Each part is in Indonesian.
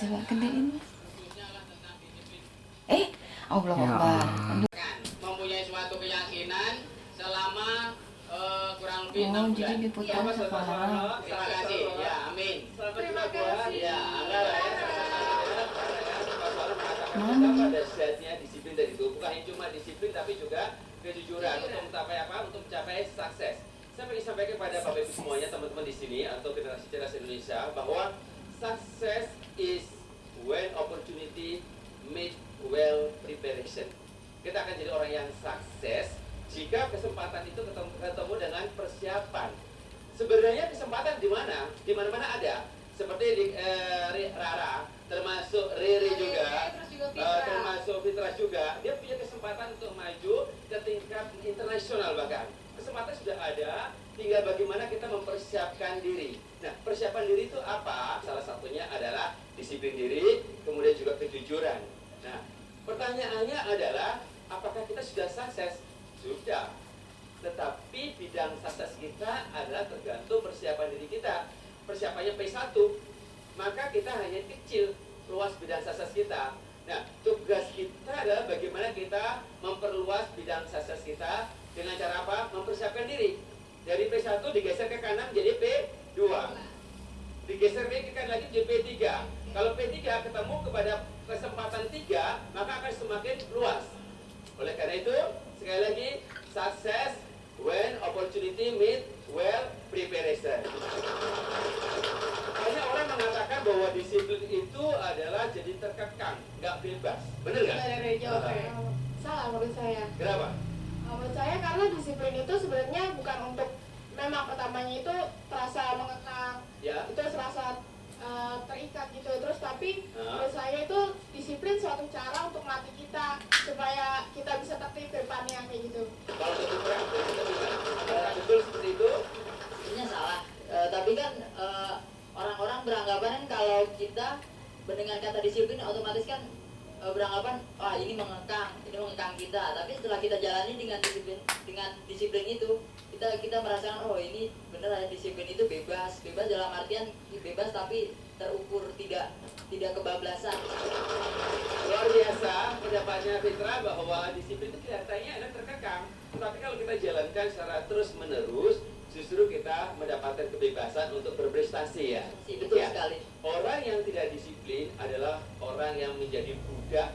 coba gedein. Allah Ya Akbar. Allah. Mempunyai suatu keyakinan selama kurang lebih 6 Oh, bulan. jadi diputar sekarang. Terima kasih. Ya, amin. Terima kasih. Ya, enggak lah ya. Mana? Pada sejatinya disiplin dari itu bukan cuma disiplin tapi juga kejujuran untuk mencapai apa? Untuk mencapai sukses. Saya ingin sampaikan kepada Bapak Ibu semuanya, teman-teman di sini atau generasi cerdas Indonesia bahwa success is when opportunity meet well preparation. Kita akan jadi orang yang sukses jika kesempatan itu ketemu dengan persiapan. Sebenarnya kesempatan di mana? Di mana-mana ada. Seperti di Rara, termasuk Riri juga, termasuk Fitra juga. Dia punya kesempatan untuk maju ke tingkat internasional bahkan. Kesempatan sudah ada, tinggal bagaimana kita mempersiapkan diri. Nah, persiapan diri itu apa? Salah satunya adalah disiplin diri, kemudian juga kejujuran. Nah, pertanyaannya adalah, apakah kita sudah sukses? Sudah. Tetapi bidang sukses kita adalah tergantung persiapan diri kita. Persiapannya P1, maka kita hanya kecil luas bidang sukses kita. Nah, tugas kita adalah bagaimana kita memperluas bidang sukses kita dengan cara apa? Mempersiapkan diri. Dari P1 digeser ke kanan jadi P2. Digeser ke kanan lagi jadi P3. Kalau P3 ketemu kepada kesempatan 3, maka akan semakin luas. Oleh karena itu, sekali lagi, success when opportunity meet well preparation. Banyak orang mengatakan bahwa disiplin itu adalah jadi terkekang, nggak bebas. Benar nggak? Dari jawabannya. Salah menurut saya. Kenapa? Menurut saya karena disiplin itu sebenarnya bukan untuk, memang pertamanya itu terasa mengekang, Ya. itu terasa terikat gitu. Terus tapi menurut saya itu disiplin suatu cara untuk melatih kita supaya kita bisa tertib ke depannya kayak gitu. Kalau itu kurang, kita bisa. Apakah betul seperti itu? Sebenarnya salah. Tapi kan orang-orang beranggapan kan kalau kita mendengar kata disiplin otomatis kan beranggapan ini mengekang kita. Tapi setelah kita jalani dengan disiplin itu kita merasakan ini benar ada disiplin itu bebas dalam artian bebas tapi terukur, tidak kebablasan. Luar biasa pendapatnya Fitra bahwa disiplin itu kelihatannya ada terkekang. Tetapi kalau kita jalankan secara terus menerus, justru kita mendapatkan kebebasan untuk berprestasi ya. Betul sekali. Orang yang tidak disiplin adalah orang yang menjadi budak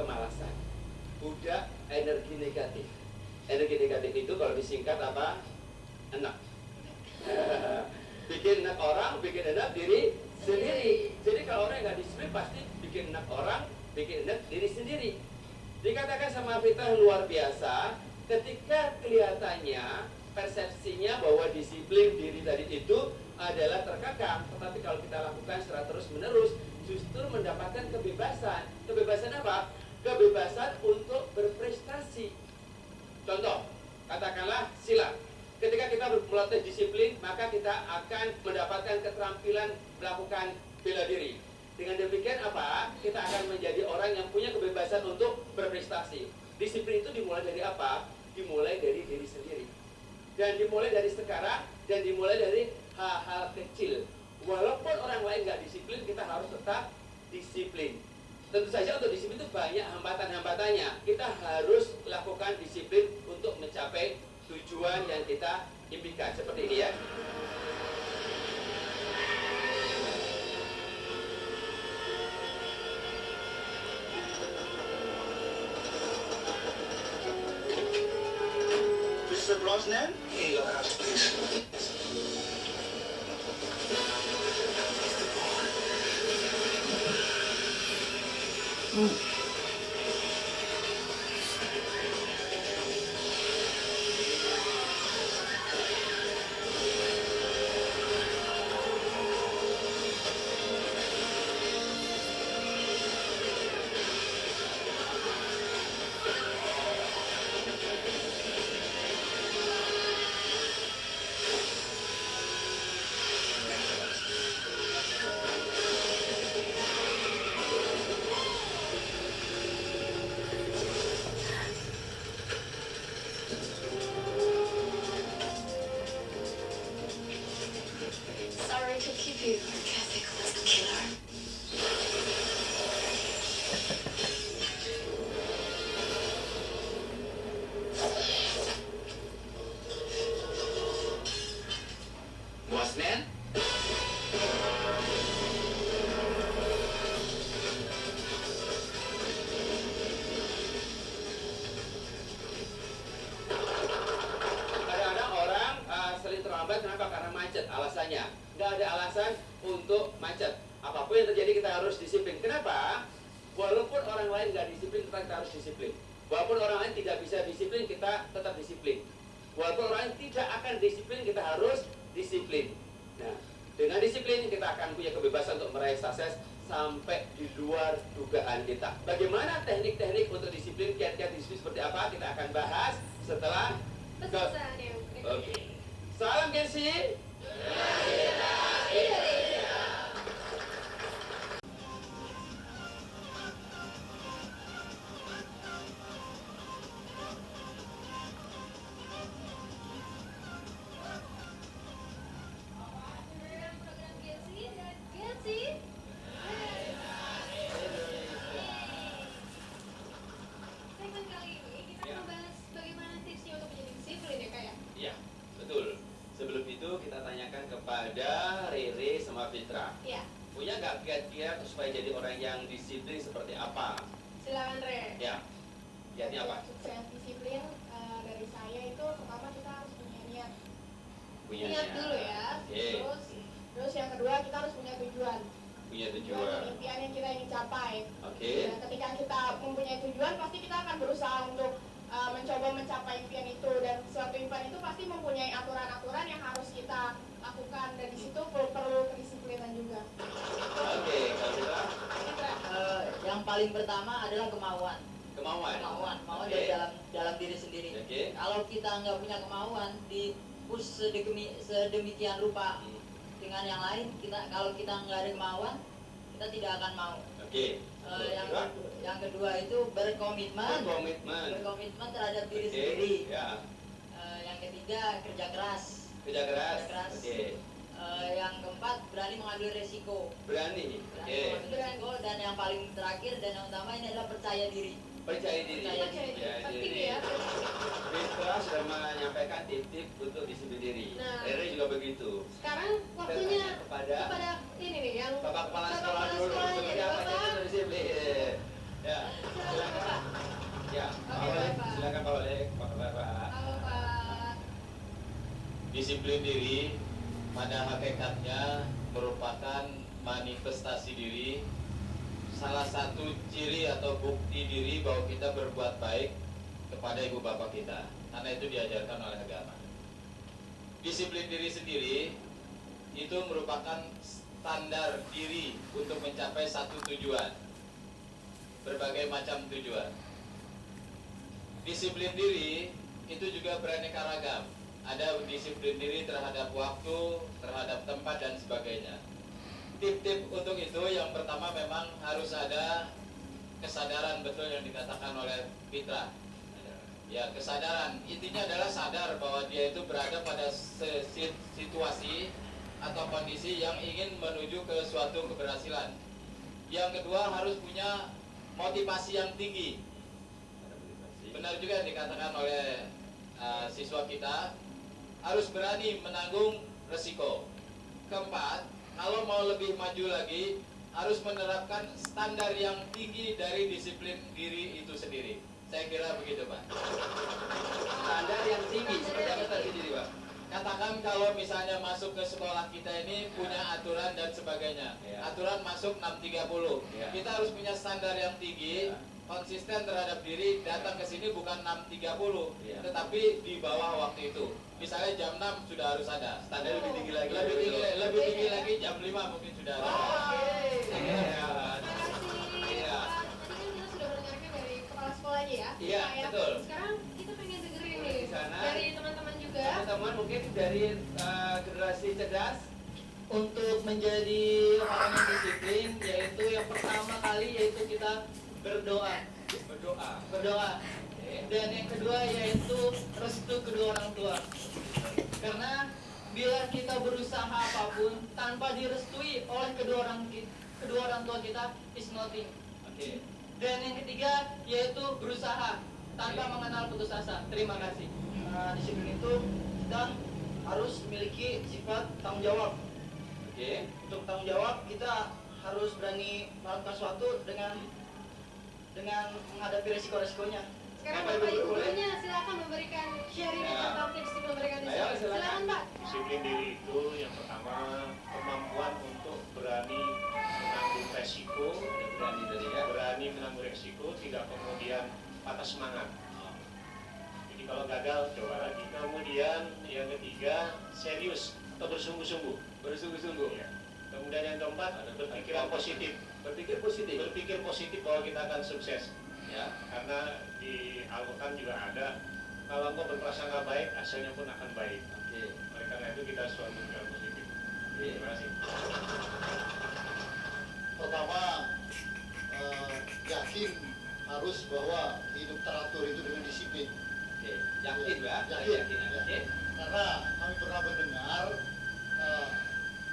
kemalasan, budak energi negatif. Energi negatif itu kalau disingkat apa? Enak. Bikin enak orang, bikin enak diri sendiri. Jadi kalau orang yang nggak disiplin pasti bikin enak orang, bikin enak diri sendiri. Dikatakan sama Fitra luar biasa, ketika kelihatannya persepsinya bahwa disiplin diri tadi itu adalah terkekang, tetapi kalau kita lakukan secara terus menerus justru mendapatkan kebebasan. Kebebasan apa? Kebebasan untuk berprestasi. Contoh, katakanlah silat. Ketika kita melatih disiplin, maka kita akan mendapatkan keterampilan melakukan bela diri. Dengan demikian apa? Kita akan menjadi orang yang punya kebebasan untuk berprestasi. Disiplin itu dimulai dari apa? Dimulai dari diri sendiri. Dan dimulai dari sekarang, dan dimulai dari hal-hal kecil. Walaupun orang lain nggak disiplin, kita harus tetap disiplin. Tentu saja untuk disiplin itu banyak hambatan-hambatannya. Kita harus lakukan disiplin untuk mencapai tujuan yang kita impikan. Seperti ini ya. Mr. Brosnan? In your house, please. nggak ada alasan untuk macet. Apapun yang terjadi kita harus disiplin. Kenapa? Walaupun orang lain nggak disiplin, kita harus disiplin. Walaupun orang lain tidak bisa disiplin, kita tetap disiplin. Walaupun orang lain tidak akan disiplin, kita harus disiplin. Nah, dengan disiplin kita akan punya kebebasan untuk meraih sukses sampai di luar dugaan kita. Bagaimana teknik-teknik untuk disiplin, kiat-kiat disiplin seperti apa? Kita akan bahas setelah Pesan yang Oke. Salam gengsi. Segmen kali ini kita membahas bagaimana tipsnya untuk menjadi disiplin ya kak ya. Iya, betul. Sebelum itu kita tanyakan kepada Rere sama Fitra. Iya, Punya nggak kiat-kiat supaya jadi orang yang disiplin seperti apa? silakan Re. Ya. Kiatnya apa? Sukses disiplin dari saya itu pertama kita harus punya niat. Punya Niat dulu ya. Oke. Terus yang kedua kita harus punya tujuan. Punya Dan tujuan. impian yang kita ingin capai. Oke. Nah, ketika kita mempunyai tujuan, pasti kita akan berusaha untuk mencoba mencapai impian itu. Dan suatu impian itu pasti mempunyai aturan-aturan yang harus kita lakukan. Dan di situ perlu kedisiplinan juga. Oke, kalau Fitra, Fitra. Yang paling pertama adalah kemauan. kemauan. Kemauan Oke. dari dalam diri sendiri. Oke. Kalau kita nggak punya kemauan, di push sedemikian rupa Hmm. dengan yang lain, kalau kita nggak ada kemauan, kita tidak akan mau. Oke. Yang kedua itu berkomitmen Berkomitmen. terhadap diri Oke. sendiri. Ya. Yang ketiga kerja keras. Kerja keras. Kerja keras. Oke. Yang keempat berani mengambil resiko. Berani. Oke. Mengambil resiko. Dan yang paling terakhir dan yang utama ini adalah percaya diri. Percaya diri. Percaya diri. Penting ya. Fitra sudah menyampaikan tip-tip untuk disiplin diri. Nah. Rere juga begitu. Sekarang waktunya Kepada ini nih yang Bapak Kepala Bapak Sekolah Kepala dulu. Sekolahnya Seperti nih, apa Bapak. cara berdisiplin? Ya. Silakan, Silakan. Bapak. Ya. Oke, Pak Oleh. Bapak. Silakan Pak Oleh. Bapak. Halo Pak. Disiplin diri pada hakikatnya merupakan manifestasi diri, salah satu ciri atau bukti diri bahwa kita berbuat baik kepada ibu bapak kita, karena itu diajarkan oleh agama. Disiplin diri sendiri itu merupakan standar diri untuk mencapai satu tujuan, berbagai macam tujuan. Disiplin diri itu juga beraneka ragam. Ada disiplin diri terhadap waktu, terhadap tempat, dan sebagainya. Tip-tip untuk itu yang pertama memang harus ada kesadaran, betul yang dikatakan oleh Fitra. Ya, kesadaran. Intinya adalah sadar bahwa dia itu berada pada situasi atau kondisi yang ingin menuju ke suatu keberhasilan. Yang kedua harus punya motivasi yang tinggi. Benar juga yang dikatakan oleh siswa kita, harus berani menanggung resiko. Keempat, kalau mau lebih maju lagi, harus menerapkan standar yang tinggi dari disiplin diri itu sendiri. Saya kira begitu, Pak. Standar yang tinggi seperti apa tadi diri, Pak? Katakan kalau misalnya masuk ke sekolah kita ini punya aturan dan sebagainya. Ya. Aturan masuk 6.30. Ya. Kita harus punya standar yang tinggi, Ya. konsisten terhadap diri, datang ke sini bukan 6.30, Ya. tetapi di bawah waktu itu. Misalnya jam 6 sudah harus ada. Standar lebih tinggi lagi. Lebih tinggi lagi jam 5 mungkin sudah ada. Iya. Terima kasih Pak. Tadi kan kita sudah mendengarkan dari kepala sekolahnya ya. Iya, Pak, ya. betul. Sekarang kita pengen dengerin nih Di sana. dari teman-teman juga. Teman-teman mungkin dari generasi cerdas. Untuk menjadi orang yang disiplin, yaitu yang pertama kali yaitu kita berdoa. Berdoa. Dan yang kedua yaitu restu kedua orang tua. Karena bila kita berusaha apapun tanpa direstui oleh kedua orang tua kita is nothing. Oke. Dan yang ketiga yaitu berusaha tanpa mengenal putus asa. Terima kasih. Disiplin itu kita harus memiliki sifat tanggung jawab. Oke. Untuk tanggung jawab kita harus berani melakukan sesuatu dengan menghadapi resiko-resikonya. Sekarang Bapak Bapak Ibu Ibu boleh? gurunya silakan memberikan sharing Ya. tentang tips memberikan Ayo, disiplin. silakan. Silakan Pak. Disiplin diri itu yang pertama kemampuan untuk berani menanggung resiko, Berani tadi ya. berani menanggung resiko, tidak kemudian patah semangat. Jadi kalau gagal coba lagi. Kemudian yang ketiga serius atau bersungguh-sungguh. Bersungguh-sungguh. Ya. Kemudian yang keempat berpikiran positif. Berpikir positif. Berpikir positif bahwa kita akan sukses. Ya. Karena di Al-Quran juga ada kalau engkau berprasangka baik, hasilnya pun akan baik. Oke. Oleh karena itu kita selalu berpikir positif. Terima kasih. Pertama, yakin harus bahwa hidup teratur itu dengan disiplin. Oke. Yakin, Mbak? Yakin. Ya. Ya. Oke. Karena kami pernah mendengar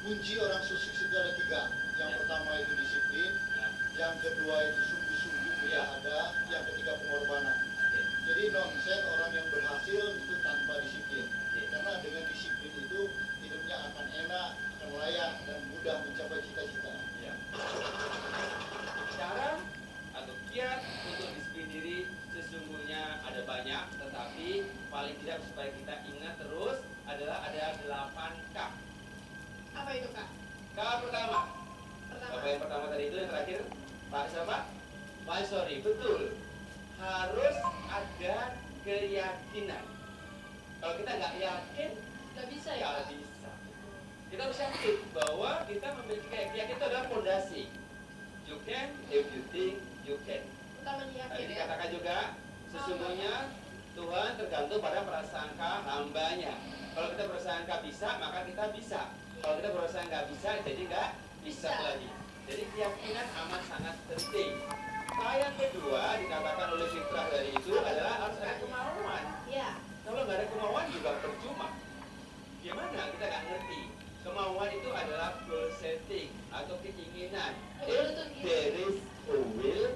kunci orang sukses itu ada 3. Yang Ya. pertama itu disiplin, Ya. yang kedua itu sungguh-sungguh Ya. ada, yang ketiga pengorbanan. Oke. Jadi nonsen orang yang berhasil itu tanpa disiplin. Oke. Karena dengan disiplin itu hidupnya akan enak, akan layak dan mudah mencapai cita-cita. Ya. Cara atau kiat untuk disiplin diri sesungguhnya ada banyak, tetapi paling tidak supaya kita ingat terus adalah ada 8K. Apa itu Kak? K pertama. Pertama. Apa yang pertama tadi itu yang terakhir? Pak siapa? Pak sorry, betul. Harus ada keyakinan. Kalau kita nggak yakin, Nggak bisa ya nggak Kak? bisa. Kita harus yakin bahwa kita memiliki keyakinan itu adalah fondasi. You can if you think you can. Utamanya Tadi yakin ya. dikatakan juga sesungguhnya Tuhan tergantung pada prasangka hambanya. Kalau kita bersangka bisa, maka kita bisa. Kalau kita berusaha nggak bisa, jadi nggak bisa Bisa. lagi. Jadi keyakinan amat sangat penting. Yang kedua dikatakan oleh fitrah dari itu adalah harus ada kemauan. Iya. Kalau nggak ada kemauan juga percuma. Gimana? Kita nggak ngerti. Kemauan itu adalah goal setting atau keinginan. If there is a will,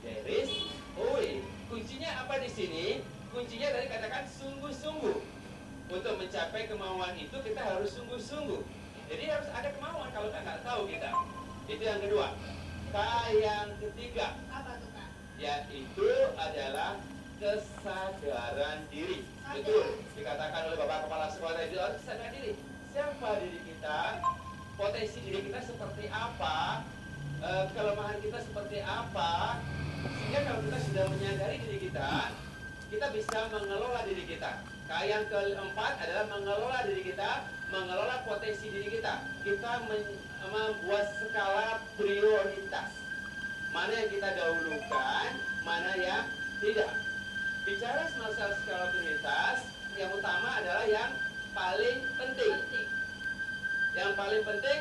there is a way. Kuncinya apa di sini? Kuncinya dari katakan sungguh-sungguh. Untuk mencapai kemauan itu kita harus sungguh-sungguh. Jadi harus ada kemauan. Kalau kita nggak tahu kita. Itu yang kedua. Yang ketiga Apa tuh Kak? yaitu adalah kesadaran diri. Sadar. Betul, dikatakan oleh Bapak Kepala Sekolah itu harus sadar diri. Siapa diri kita, potensi diri kita seperti apa, kelemahan kita seperti apa, sehingga kalau kita sudah menyadari diri kita bisa mengelola diri kita. Yang keempat adalah mengelola diri kita, mengelola potensi diri kita. Kita membuat skala prioritas. Mana yang kita dahulukan, mana yang tidak. Bicara masalah skala prioritas, yang utama adalah yang paling penting. Yang paling penting,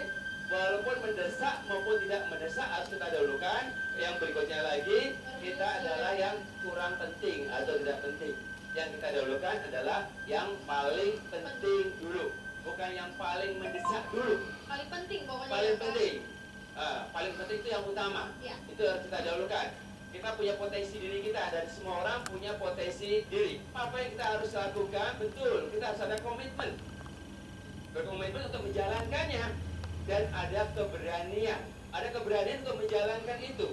walaupun mendesak maupun tidak mendesak harus kita dahulukan. Yang berikutnya lagi, kita adalah yang kurang penting atau tidak penting. Yang kita dahulukan adalah yang paling penting dulu, bukan yang paling mendesak dulu. Paling penting pokoknya. Paling ya, Kak. penting, paling penting itu yang utama. Iya. Itu harus kita dahulukan. Kita punya potensi diri kita, dan semua orang punya potensi diri. Apa yang kita harus lakukan? Betul, kita harus ada komitmen. Berkomitmen untuk menjalankannya, dan ada keberanian. Ada keberanian untuk menjalankan itu.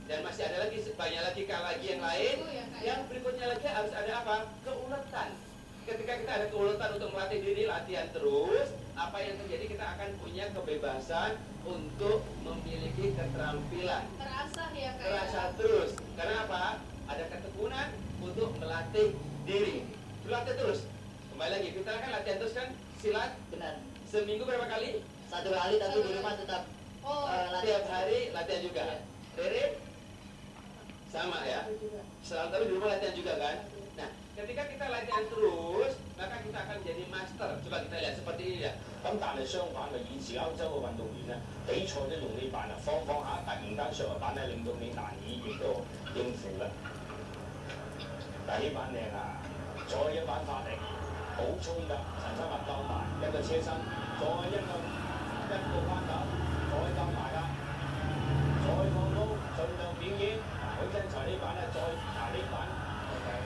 Dan masih ada lagi banyak lagi yang lain. Sungguh ya, Kak, ya. Yang berikutnya lagi harus ada apa? Keuletan. Ketika kita ada keuletan untuk melatih diri, latihan terus, apa yang terjadi kita akan punya kebebasan untuk memiliki keterampilan. Terasah ya Kak. Terasa terus. Karena apa? Ada ketekunan untuk melatih diri. Berlatih terus. Kembali lagi, kita kan latihan terus kan silat. Benar. Seminggu berapa kali? 1 kali tapi di rumah tetap Oh, Setiap hari latihan juga. Iya. Rere? Sama ya? Selalu tapi di rumah latihan juga kan? Nah, ketika kita latihan terus, maka kita akan jadi master. Coba kita lihat seperti ini ya. 咁但係相反嘅，以前歐洲嘅運動員咧，比賽都用呢板啊，方下突然間上個板咧，令到你難以應付嘅。但係呢板靚啊，再一板發力，好衝㗎，陳生物鬥埋一個車身，再一個關頭，再鬥埋啦，再放高，盡量表演。許真才呢板咧，再呢板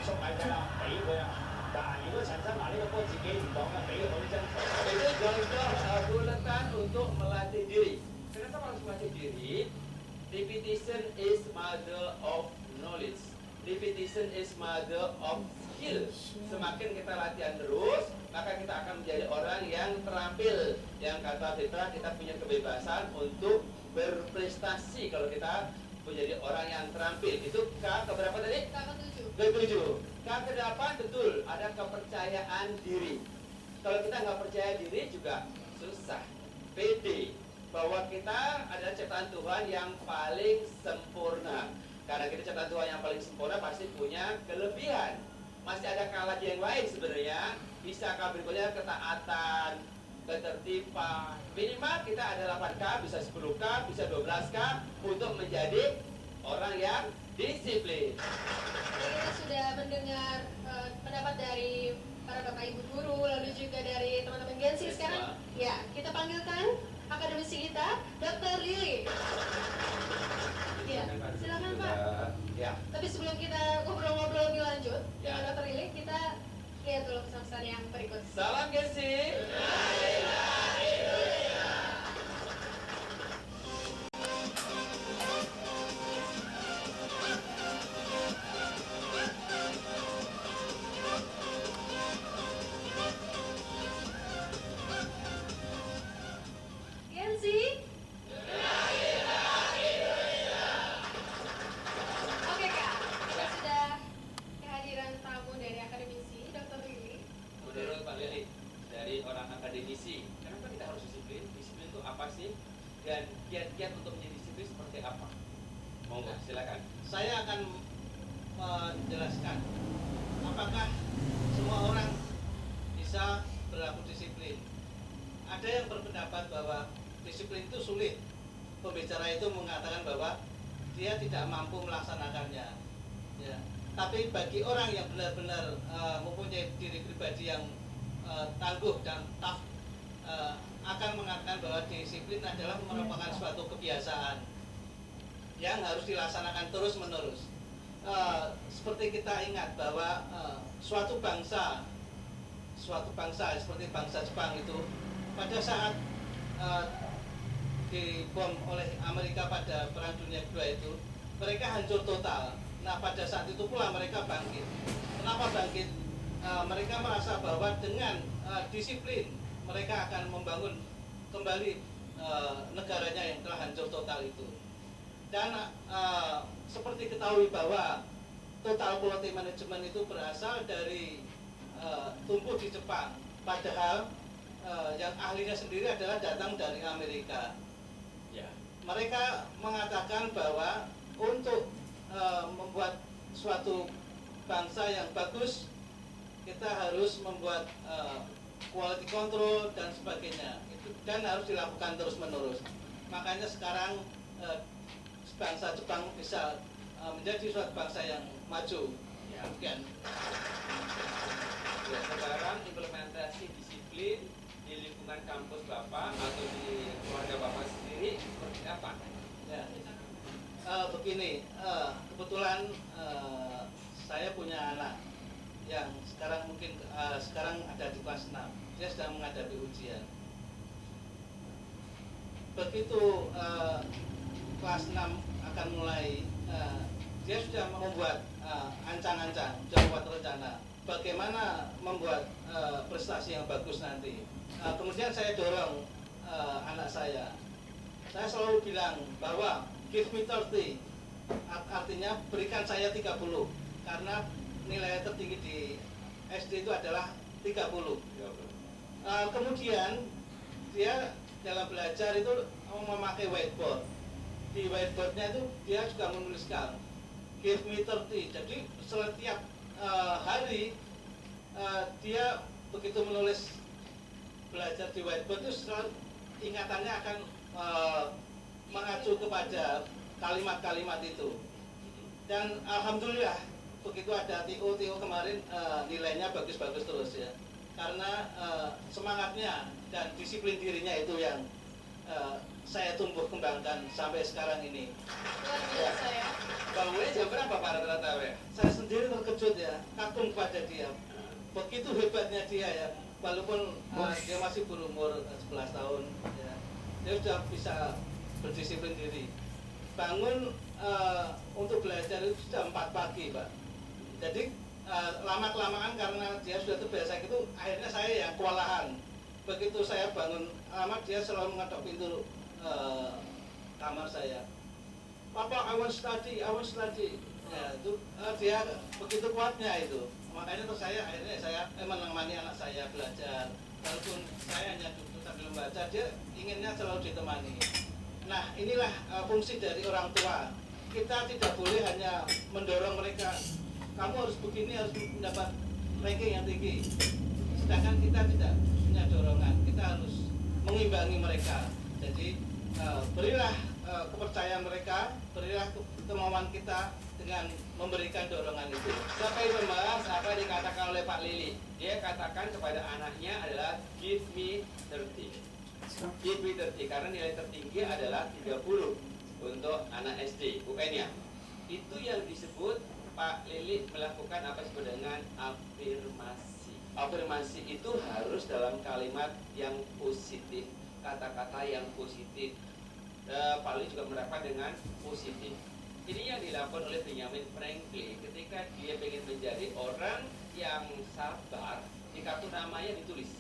縮矮仔啦，俾佢啊！但如果陳生華呢個波自己唔講啦，俾許真才。 Itu contoh buletan untuk melatih diri. Kenapa harus melatih diri? Repetition is mother of knowledge. Repetition is mother of skill. Semakin kita latihan terus, maka kita akan menjadi orang yang terampil. Yang kata Fitra, kita punya kebebasan untuk berprestasi kalau kita menjadi orang yang terampil. Itu K keberapa tadi? Ke-7. K ke-8 betul, ada kepercayaan diri. Kalau kita nggak percaya diri juga susah. PD, bahwa kita adalah ciptaan Tuhan yang paling sempurna. Karena kita ciptaan Tuhan yang paling sempurna pasti punya kelebihan. Masih ada K lagi yang lain sebenarnya. Bisa K berikutnya ketaatan, ketertiban. Minimal kita ada 8K, bisa 10K, bisa 12K untuk menjadi orang yang disiplin. Kita sudah mendengar pendapat dari para bapak ibu guru, lalu juga dari teman-teman Gensi. Sekarang ya kita panggilkan akademisi kita, Dr. Lili. Ya, silakan Pak. Ya. Tapi sebelum kita ngobrol-ngobrol lebih lanjut dengan Dr. Lili, kita lihat dulu pesan-pesan yang berikut. Salam Gensi. Gensi. Oke Kak, kita sudah kehadiran tamu dari akademisi, Dr. Lili. Menurut Pak Lili, dari orang akademisi, kenapa kita harus disiplin? Disiplin itu apa sih? Dan kiat-kiat untuk menjadi disiplin seperti apa? Monggo, silakan. Saya akan menjelaskan apakah semua orang bisa berlaku disiplin. Ada yang berpendapat bahwa disiplin itu sulit. Pembicara itu mengatakan bahwa dia tidak mampu melaksanakannya. Ya. Tapi bagi orang yang benar-benar mempunyai diri pribadi yang tangguh dan tough, akan mengatakan bahwa disiplin adalah merupakan suatu kebiasaan yang harus dilaksanakan terus-menerus. Seperti kita ingat bahwa suatu bangsa seperti bangsa Jepang itu pada saat dibom oleh Amerika pada Perang Dunia Kedua itu, mereka hancur total. Nah, pada saat itu pula mereka bangkit. Kenapa bangkit? Mereka merasa bahwa dengan disiplin mereka akan membangun kembali negaranya yang telah hancur total itu. Dan seperti ketahui bahwa total quality management itu berasal dari tumbuh di Jepang, padahal yang ahlinya sendiri adalah datang dari Amerika. Ya. Mereka mengatakan bahwa untuk membuat suatu bangsa yang bagus, kita harus membuat quality control dan sebagainya. Dan harus dilakukan terus-menerus. Makanya sekarang bangsa Jepang bisa menjadi suatu bangsa yang maju. Ya. Demikian. Ya, sekarang implementasi disiplin di lingkungan kampus Bapak atau di keluarga Bapak sendiri seperti apa? Ya. Begini, kebetulan saya punya anak yang sekarang mungkin sekarang ada di kelas 6. Dia sedang menghadapi ujian. Begitu kelas 6 akan mulai, dia sudah membuat ancang-ancang, sudah membuat rencana bagaimana membuat prestasi yang bagus nanti. Kemudian saya dorong anak saya selalu bilang bahwa give me 30, artinya berikan saya 30, karena nilai tertinggi di SD itu adalah 30. Kemudian dia dalam belajar itu memakai whiteboard. Di whiteboardnya itu dia juga menuliskan give me 30. Jadi setiap hari dia begitu menulis belajar di whiteboard itu selalu ingatannya akan mengacu kepada kalimat-kalimat itu. Dan alhamdulillah begitu ada TO kemarin nilainya bagus-bagus terus ya. Karena semangatnya dan disiplin dirinya itu yang saya tumbuh kembangkan sampai sekarang ini. Luar biasa ya. Bangunnya jam berapa Pak rata-rata ya? Saya sendiri terkejut ya, kagum pada dia. Begitu hebatnya dia ya, walaupun dia masih berumur 11 tahun ya, dia sudah bisa berdisiplin diri. bangun untuk belajar itu sudah 4 pagi, Pak. Jadi lama-kelamaan karena dia sudah terbiasa gitu, akhirnya saya yang kewalahan. Begitu saya bangun lama, dia selalu mengetok pintu kamar saya. Papa, I want study. Ya, itu dia begitu kuatnya itu. Makanya terus akhirnya saya menemani anak saya belajar. Walaupun saya hanya duduk sambil membaca, dia inginnya selalu ditemani. Nah, inilah fungsi dari orang tua. Kita tidak boleh hanya mendorong mereka, kamu harus begini, harus mendapat ranking yang tinggi. Sedangkan kita tidak punya dorongan, kita harus mengimbangi mereka. Jadi berilah kepercayaan mereka, berilah kemauan kita dengan memberikan dorongan itu. Sampai membahas apa dikatakan oleh Pak Lili. Dia katakan kepada anaknya adalah give me 30. Give me 30 karena nilai tertinggi adalah 30 untuk anak SD UN-nya. Itu yang disebut Pak Lili melakukan apa disebut dengan afirmasi. Afirmasi itu harus dalam kalimat yang positif, kata-kata yang positif. Pak Lili juga menerapkan dengan positif. Ini yang dilakukan oleh Benjamin Franklin ketika dia ingin menjadi orang yang sabar, di kartu namanya ditulis.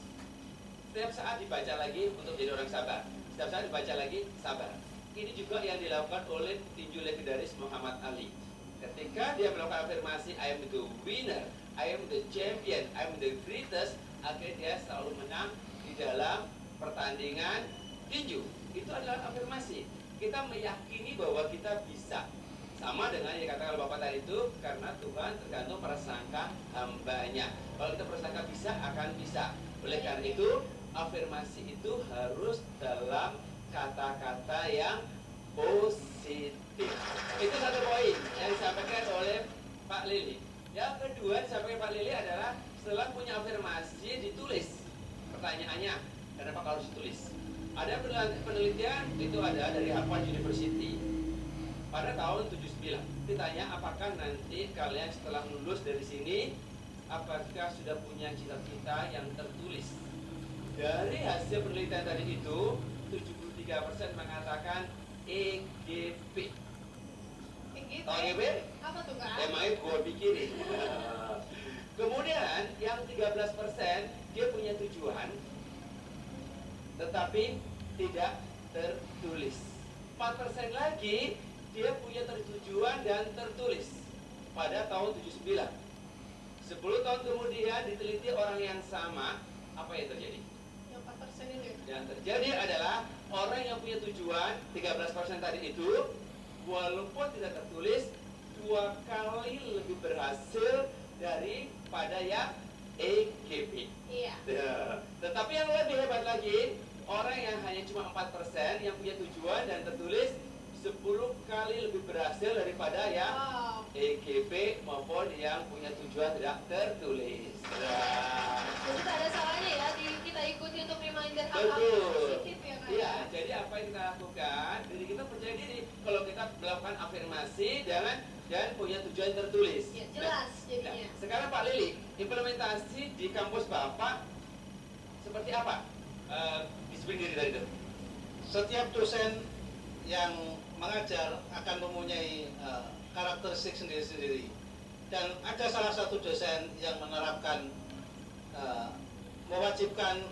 Setiap saat dibaca lagi untuk jadi orang sabar. Setiap saat dibaca lagi sabar. Ini juga yang dilakukan oleh tinju legendaris Muhammad Ali. Ketika dia melakukan afirmasi I am the winner, I am the champion, I am the greatest, akhirnya dia selalu menang di dalam pertandingan tinju. Itu adalah afirmasi. Kita meyakini bahwa kita bisa. Sama dengan yang dikatakan oleh Bapak tadi itu, karena Tuhan tergantung prasangka hambanya. Kalau kita prasangka bisa, akan bisa. Oleh karena itu, afirmasi itu harus dalam kata-kata yang positif. Itu satu poin yang disampaikan oleh Pak Lili. Yang kedua disampaikan Pak Lili adalah setelah punya afirmasi ditulis pertanyaannya. Kenapa harus ditulis? Ada penelitian itu ada dari Harvard University pada tahun 79. Ditanya apakah nanti kalian setelah lulus dari sini apakah sudah punya cita-cita yang tertulis. Dari hasil penelitian tadi itu 73% mengatakan EGP. EGP? Tahu EGP? Apa tuh, Kak? Emangnya gue pikirin. Kemudian yang 13% dia punya tujuan tetapi tidak tertulis. 4% lagi dia punya tujuan dan tertulis pada tahun 79. 10 tahun kemudian diteliti orang yang sama, apa yang terjadi? Yang 4% ini. Yang terjadi adalah orang yang punya tujuan 13% tadi itu walaupun tidak tertulis 2 kali lebih berhasil daripada yang EGP. Iya. Tetapi yang lebih hebat lagi, orang yang hanya cuma 4% yang punya tujuan dan tertulis 10 kali lebih berhasil daripada yang EGP maupun yang punya tujuan tidak tertulis. Jadi tak ada salahnya ya kita ikuti untuk reminder hal-hal Betul. positif ya, Kak? Iya, jadi apa yang kita lakukan, diri kita percaya diri. Kalau kita melakukan afirmasi dan punya tujuan tertulis. Ya, jelas jadinya. Nah, sekarang Pak Lili, implementasi di kampus Bapak seperti apa? Disiplin diri tadi itu. Setiap dosen yang mengajar akan mempunyai karakteristik sendiri-sendiri. Dan ada salah satu dosen yang menerapkan mewajibkan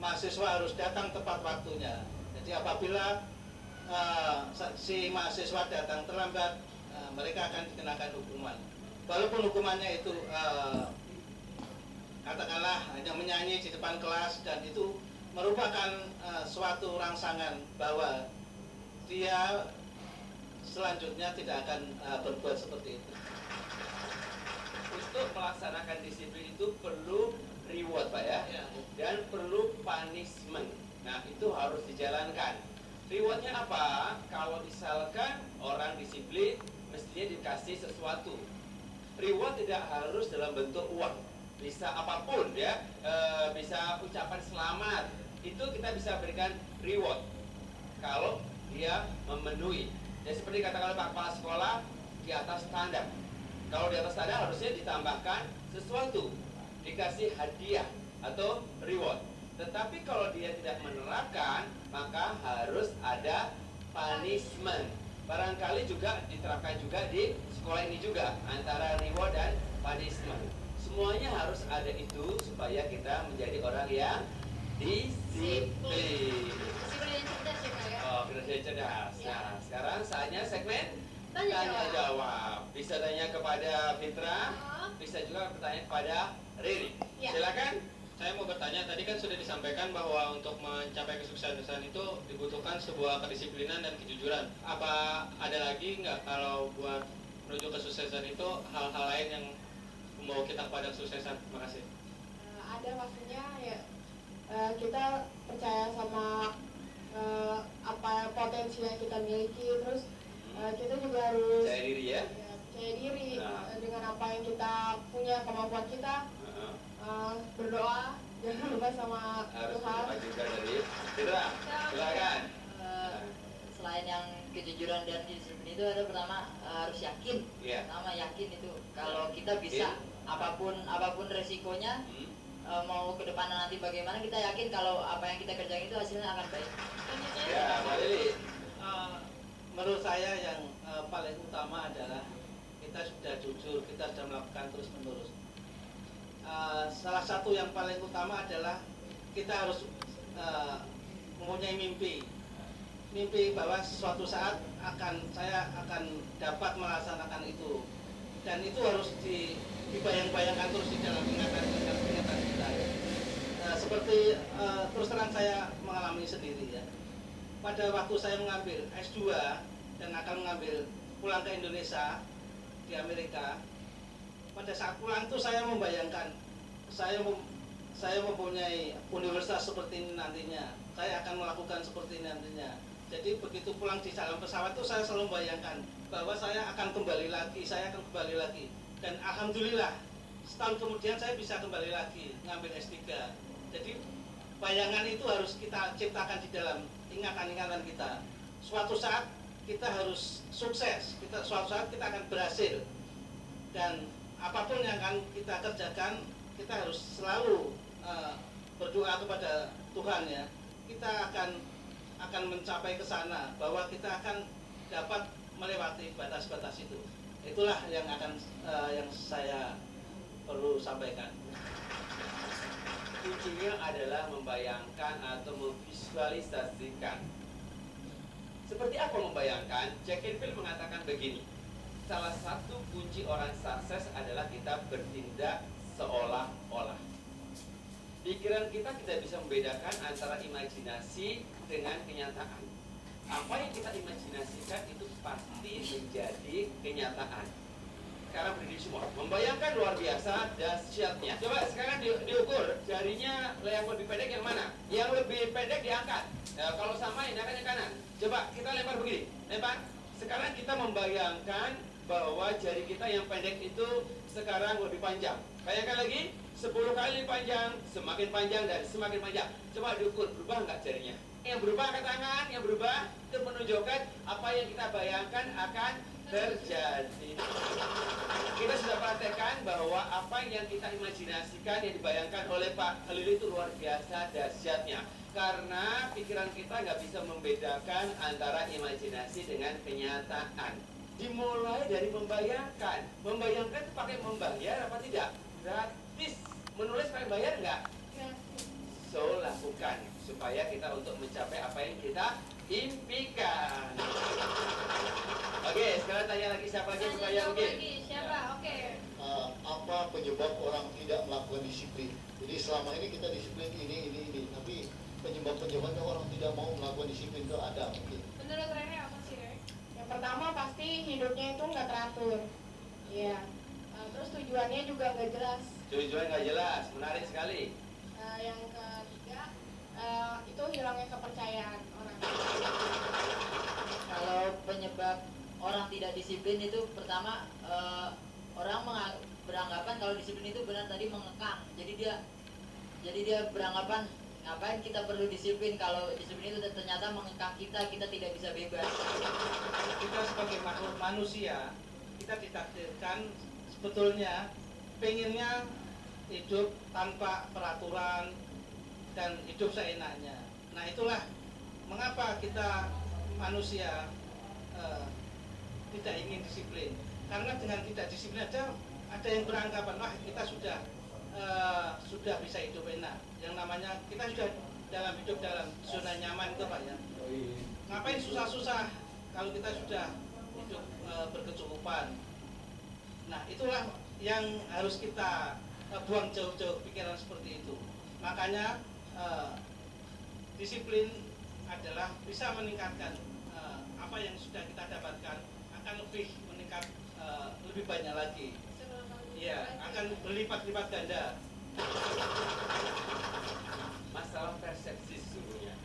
mahasiswa harus datang tepat waktunya. Jadi apabila si mahasiswa datang terlambat, mereka akan dikenakan hukuman. Walaupun hukumannya itu katakanlah hanya menyanyi di depan kelas, dan itu merupakan suatu rangsangan bahwa dia selanjutnya tidak akan berbuat seperti itu. Untuk melaksanakan disiplin itu perlu reward Pak ya, dan perlu punishment. Nah itu harus dijalankan. Rewardnya apa? Kalau misalkan orang disiplin mestinya dikasih sesuatu. Reward tidak harus dalam bentuk uang, bisa apapun ya, bisa ucapan selamat, itu kita bisa berikan reward kalau dia memenuhi. Ya seperti katakan oleh Pak Kepala Sekolah, di atas standar. Kalau di atas standar harusnya ditambahkan sesuatu, dikasih hadiah atau reward. Tetapi kalau dia tidak menerapkan, maka harus ada punishment. barangkali juga diterapkan juga di sekolah ini juga antara reward dan punishment. Semuanya harus ada itu supaya kita menjadi orang yang disiplin. Disiplin yang cerdas ya Pak ya. Oh, kinerja cerdas. Nah, sekarang saatnya segmen Tanya jawab. Bisa tanya kepada Fitra, bisa juga bertanya kepada Riri. Ya. Silakan. Saya mau bertanya, tadi kan sudah disampaikan bahwa untuk mencapai kesuksesan itu dibutuhkan sebuah kedisiplinan dan kejujuran. Apa ada lagi nggak kalau buat menuju kesuksesan itu hal-hal lain yang membawa kita kepada kesuksesan? Terima kasih. Ada maksudnya ya kita percaya sama apa potensi yang kita miliki, terus kita juga harus Saya Riri ya. percaya diri Nah. dengan apa yang kita punya, kemampuan kita. Berdoa, jangan lupa sama Harus Tuhan. berdoa juga dari Fitra. Silakan. Selain yang kejujuran dan disiplin itu ada pertama harus yakin. Iya. Pertama yakin itu kalau kita bisa apapun resikonya mau ke depan nanti bagaimana, kita yakin kalau apa yang kita kerjain itu hasilnya akan baik. Ya, Mbak Lili. Menurut saya yang paling utama adalah kita sudah jujur, kita sudah melakukan terus menerus. Salah satu yang paling utama adalah kita harus mempunyai mimpi bahwa suatu saat saya akan dapat melaksanakan itu, dan itu harus dibayang-bayangkan terus di dalam ingatan kita. Seperti terus terang saya mengalami sendiri ya. Pada waktu saya mengambil S2 dan akan mengambil pulang ke Indonesia di Amerika, pada saat pulang itu saya membayangkan saya mempunyai universitas seperti ini nantinya, saya akan melakukan seperti ini nantinya. Jadi begitu pulang di dalam pesawat itu saya selalu membayangkan bahwa saya akan kembali lagi, dan alhamdulillah setahun kemudian saya bisa kembali lagi ngambil S3. Jadi bayangan itu harus kita ciptakan di dalam ingatan-ingatan kita. Suatu saat kita harus sukses, suatu saat kita akan berhasil, dan apapun yang akan kita kerjakan, kita harus selalu berdoa kepada Tuhan ya. Kita akan mencapai ke sana, bahwa kita akan dapat melewati batas-batas itu. Itulah yang yang saya perlu sampaikan. Kuncinya adalah membayangkan atau memvisualisasikan. Seperti apa membayangkan? Jack Canfield mengatakan begini. Salah satu kunci orang sukses adalah kita bertindak seolah-olah. Pikiran kita tidak bisa membedakan antara imajinasi dengan kenyataan. Apa yang kita imajinasikan itu pasti menjadi kenyataan. Sekarang berdiri semua, membayangkan luar biasa dahsyatnya. Coba sekarang diukur, jarinya yang lebih pendek yang mana? Yang lebih pendek diangkat. Kalau sama ini akan yang kanan. Coba kita lempar begini, lempar. Sekarang kita membayangkan bahwa jari kita yang pendek itu sekarang lebih panjang. Bayangkan lagi, 10 kali panjang, semakin panjang dan semakin panjang. Coba diukur, berubah nggak jarinya? Yang berubah ke tangan, yang berubah itu menunjukkan apa yang kita bayangkan akan terjadi. Kita sudah praktekkan bahwa apa yang kita imajinasikan, yang dibayangkan oleh Pak Khalil itu luar biasa dahsyatnya. Karena pikiran kita nggak bisa membedakan antara imajinasi dengan kenyataan. Dimulai dari membayangkan. Membayangkan itu pakai membayar apa tidak? Gratis. Menulis pakai bayar nggak? So, lakukan supaya kita untuk mencapai apa yang kita impikan. Oke, sekarang tanya lagi siapa lagi yang bertanya mungkin? Siapa? Oke. Apa penyebab orang tidak melakukan disiplin? Jadi selama ini kita disiplin ini, tapi penyebabnya orang tidak mau melakukan disiplin itu ada mungkin. Menurut Rene apa sih, Rene? Yang pertama pasti hidupnya itu nggak teratur. Iya. Terus tujuannya juga nggak jelas. Tujuan nggak jelas, menarik sekali. Yang ketiga itu hilangnya kepercayaan orang. Kalau penyebab orang tidak disiplin itu pertama orang beranggapan kalau disiplin itu benar tadi mengekang. Jadi dia beranggapan ngapain kita perlu disiplin kalau disiplin itu ternyata mengekang kita tidak bisa bebas. Kita sebagai makhluk manusia, kita ditakdirkan sebetulnya pengennya hidup tanpa peraturan dan hidup seenaknya. Nah itulah mengapa kita manusia ingin disiplin. Karena dengan tidak disiplin ada yang beranggapan wah kita sudah bisa hidup enak. Yang namanya kita sudah hidup dalam zona nyaman itu Pak ya. Ngapain susah-susah kalau kita sudah hidup berkecukupan. Nah itulah yang harus kita buang jauh-jauh pikiran seperti itu. Makanya disiplin adalah bisa meningkatkan apa yang sudah kita dapatkan akan lebih meningkat lebih banyak lagi. Ya, akan berlipat-lipat ganda. Masalah persepsi sesungguhnya.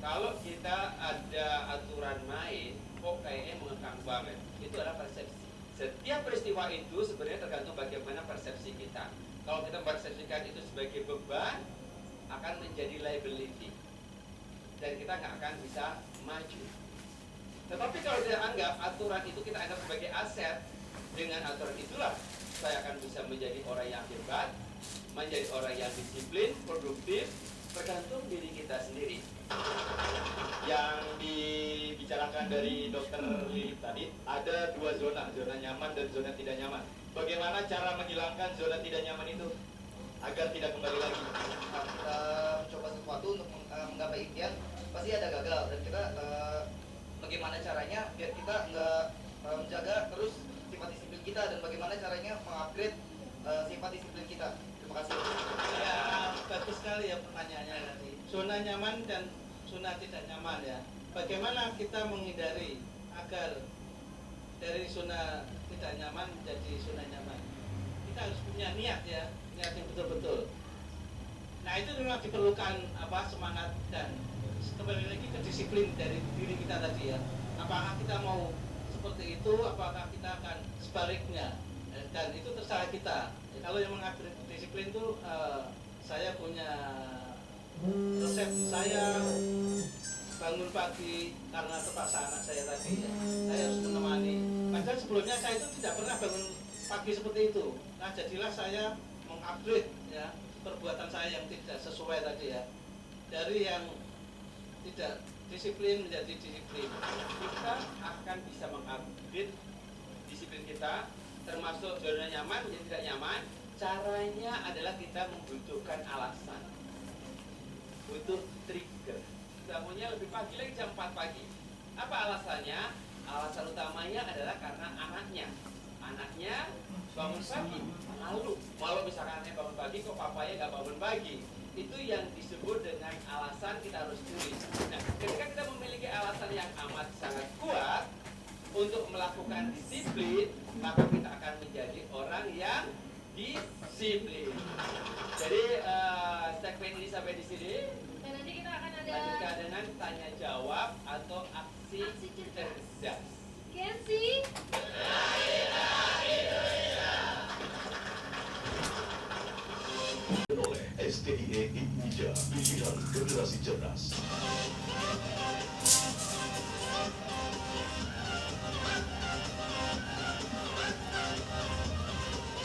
Kalau kita ada aturan main, kok kayaknya mengekang banget. Itu adalah persepsi. Setiap peristiwa itu sebenarnya tergantung bagaimana persepsi kita. Kalau kita mempersepsikan itu sebagai beban, akan menjadi liability. Dan kita nggak akan bisa maju. Tetapi kalau kita anggap aturan itu kita anggap sebagai aset, dengan aturan itulah saya akan bisa menjadi orang yang hebat, menjadi orang yang disiplin, produktif, tergantung diri kita sendiri. Yang dibicarakan dari Dokter Lilip tadi, ada dua zona nyaman dan zona tidak nyaman. Bagaimana cara menghilangkan zona tidak nyaman itu agar tidak kembali lagi? Kita coba sesuatu untuk menggapai impian, pasti ada gagal, dan kita bagaimana caranya biar kita nggak menjaga terus sifat disiplin kita, dan bagaimana caranya mengupgrade sifat disiplin kita. Terima kasih. Ya, bagus sekali ya pertanyaannya tadi. Zona nyaman dan zona tidak nyaman ya. Bagaimana kita menghindari agar dari zona tidak nyaman menjadi zona nyaman? Kita harus punya niat ya, niat yang betul-betul. Nah itu memang diperlukan semangat dan kembali lagi ke disiplin dari diri kita tadi ya. Apakah kita mau seperti itu, apakah kita akan sebaliknya, dan itu terserah kita. Kalau yang mengatur disiplin itu saya punya resep. Saya bangun pagi karena terpaksa anak saya tadi ya. Saya harus menemani. Padahal sebelumnya saya itu tidak pernah bangun pagi seperti itu. Nah jadilah saya mengupgrade ya perbuatan saya yang tidak sesuai tadi ya, dari yang tidak disiplin menjadi disiplin. Kita akan bisa mengupgrade disiplin kita, termasuk zona nyaman menjadi tidak nyaman. Caranya adalah kita membutuhkan alasan, butuh trigger. Bangunnya lebih pagi lagi, jam 4 pagi. Apa alasannya? Alasan utamanya adalah karena anaknya bangun pagi. Lalu kalau misalkan anaknya bangun pagi, kok papanya nggak bangun pagi? Itu yang disebut dengan alasan kita harus tulis. Nah, ketika kita memiliki alasan yang amat sangat kuat untuk melakukan disiplin, maka kita akan menjadi orang yang disiplin. Jadi segmen ini sampai di sini. Dan nanti kita akan ada Lanjutkan dengan tanya jawab atau aksi cerdas. Kenzi. oleh STIE Indonesia, pilihan generasi cerdas.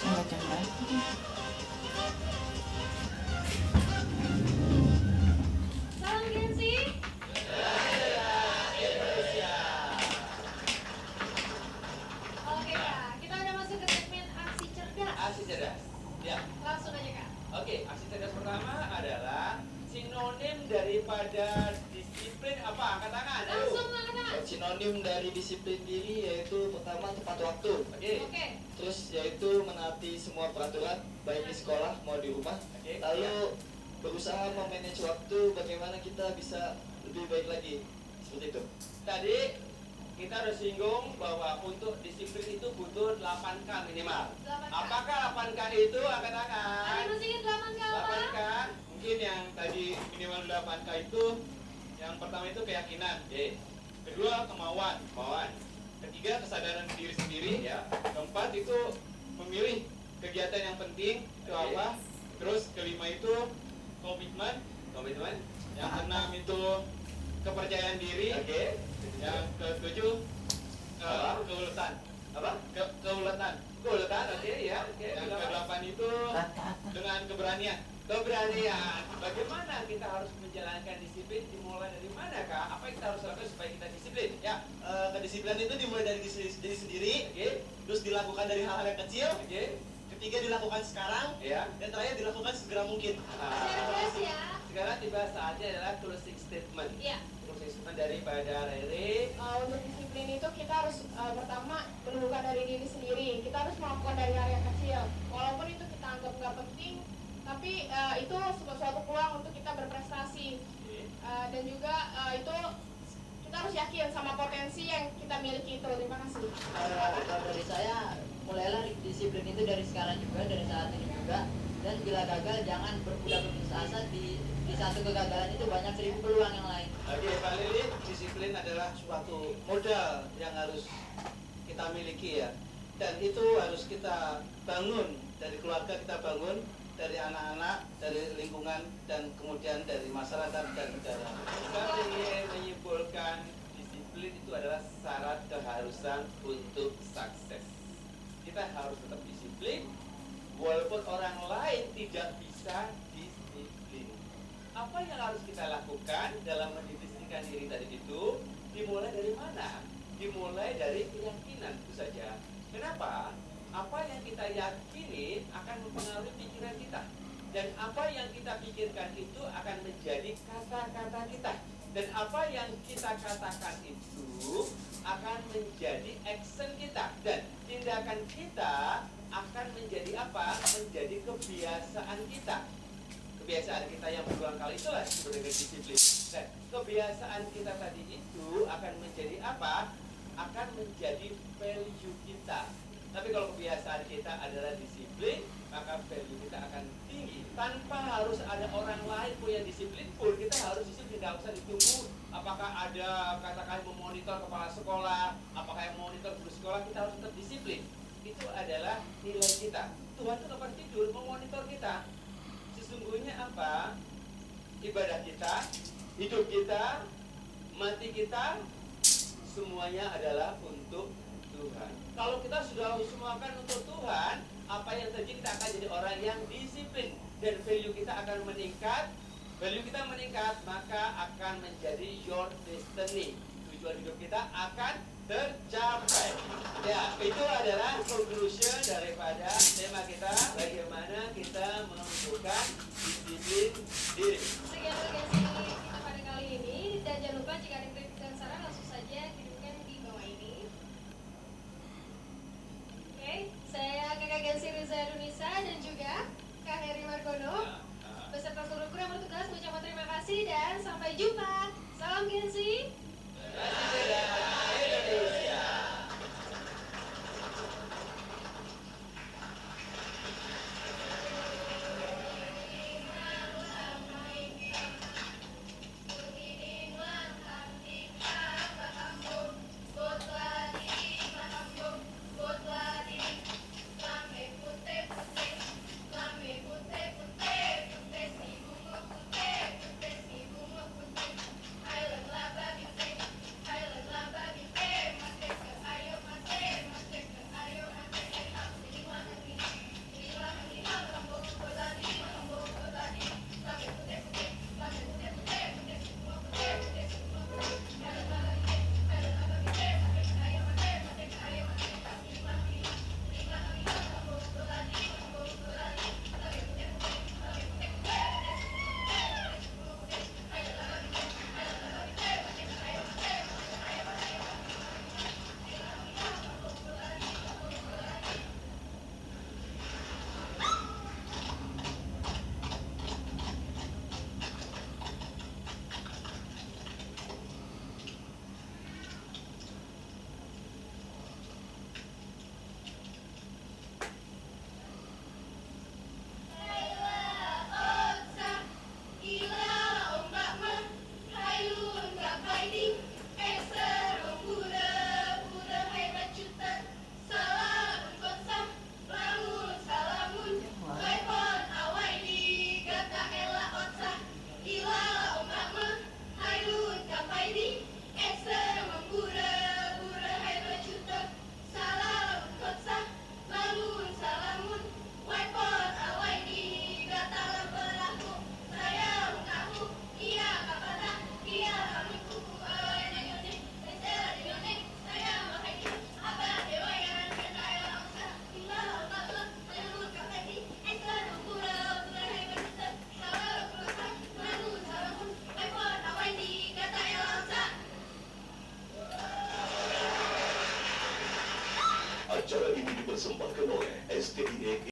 Jembat-jembat. Salam Kenzi. Oke Kak, kita udah masuk ke segmen aksi cerdas. Aksi cerdas. Ya. Langsung aja Kak. Oke, aksi cerdas pertama adalah sinonim daripada disiplin apa? Angkat tangan. Ayo. Langsung angkat tangan. Sinonim dari disiplin diri yaitu pertama tepat waktu. Oke. Oke. Terus yaitu menaati semua peraturan baik di sekolah mau di rumah. Oke. Lalu berusaha memanage waktu bagaimana kita bisa lebih baik lagi. Seperti itu. Tadi kita harus singgung bahwa untuk disiplin itu butuh 8K minimal. 8K. Apakah 8K itu? Angkat tangan. Ada masih ingat 8K apa? 8K. Mungkin yang tadi minimal 8K itu, yang pertama itu keyakinan, kedua kemauan, ketiga kesadaran diri sendiri, ya. Keempat itu memilih kegiatan yang penting itu apa, terus kelima itu komitmen, yang keenam itu kepercayaan diri, yang ketujuh keuletan, keuletan, oke ya. yang kedelapan itu dengan keberanian. Bagaimana kita harus menjalankan disiplin? Dimulai dari mana Kak? Apa yang kita harus lakukan supaya kita disiplin? Ya. Kedisiplinan itu dimulai dari diri sendiri, terus dilakukan dari hal-hal yang kecil, ketiga dilakukan sekarang, dan terakhir dilakukan segera mungkin. Sekarang tiba saatnya adalah closing statement. Closing statement daripada Rere. Untuk disiplin itu kita harus pertama menumbuhkan dari diri sendiri. Kita harus melakukan dari hal yang kecil. Walaupun itu kita anggap nggak penting, tapi itu suatu peluang untuk kita berprestasi. Dan juga itu kita harus yakin sama potensi yang kita miliki itu. Terima kasih. Kalau dari saya, mulailah disiplin itu dari sekarang juga, dari saat ini juga. Dan bila gagal, jangan bermudah putus asa. Di satu kegagalan itu banyak 1000 peluang yang lain. Oke, Pak Lili, disiplin adalah suatu modal yang harus kita miliki ya. Dan itu harus kita bangun, dari keluarga kita bangun, dari anak-anak, dari lingkungan, dan kemudian dari masyarakat dan negara. Kita ingin menyimpulkan disiplin itu adalah syarat keharusan untuk sukses. Kita harus tetap disiplin, walaupun orang lain tidak bisa disiplin. Apa yang harus kita lakukan dalam mendisiplinkan diri tadi itu? Dimulai dari mana? Dimulai dari keyakinan itu saja. Kenapa? Apa yang kita yakini akan mempengaruhi pikiran kita. Dan apa yang kita pikirkan itu akan menjadi kata-kata kita. Dan apa yang kita katakan itu akan menjadi action kita. Dan tindakan kita akan menjadi apa? Menjadi kebiasaan kita. Kebiasaan kita yang berulang kali itulah sebagai disiplin. Dan kebiasaan kita tadi itu akan menjadi apa? Akan menjadi value kita. Tapi kalau kebiasaan kita adalah disiplin, maka value kita akan tinggi. Tanpa harus ada orang lain punya disiplin pun, kita harus disiplin. Tidak usah ditunggu apakah ada katakan memonitor kepala sekolah, apakah yang memonitor guru sekolah, kita harus tetap disiplin. Itu adalah nilai kita. Tuhan itu kapan tidur memonitor kita. Sesungguhnya apa? Ibadah kita, hidup kita, mati kita, semuanya adalah untuk Tuhan. Kalau kita sudah semuakan untuk Tuhan, apa yang terjadi, kita akan jadi orang yang disiplin. Dan value kita akan meningkat. Value kita meningkat, maka akan menjadi your destiny. Tujuan hidup kita akan tercapai. Ya, itu adalah conclusion daripada tema kita, bagaimana kita menentukan disiplin diri. Sekian bagasi kita pada kali ini, dan jangan lupa jika ada kritik dan saran langsung saja kirimkan di bawah ini. Oke, saya Kakak Gensi Riza Dunisa dan juga Kak Heri Margono beserta seluruh kru yang bertugas mengucapkan terima kasih dan sampai jumpa. Salam Gensi. Indonesia. dipersembahkan oleh STIE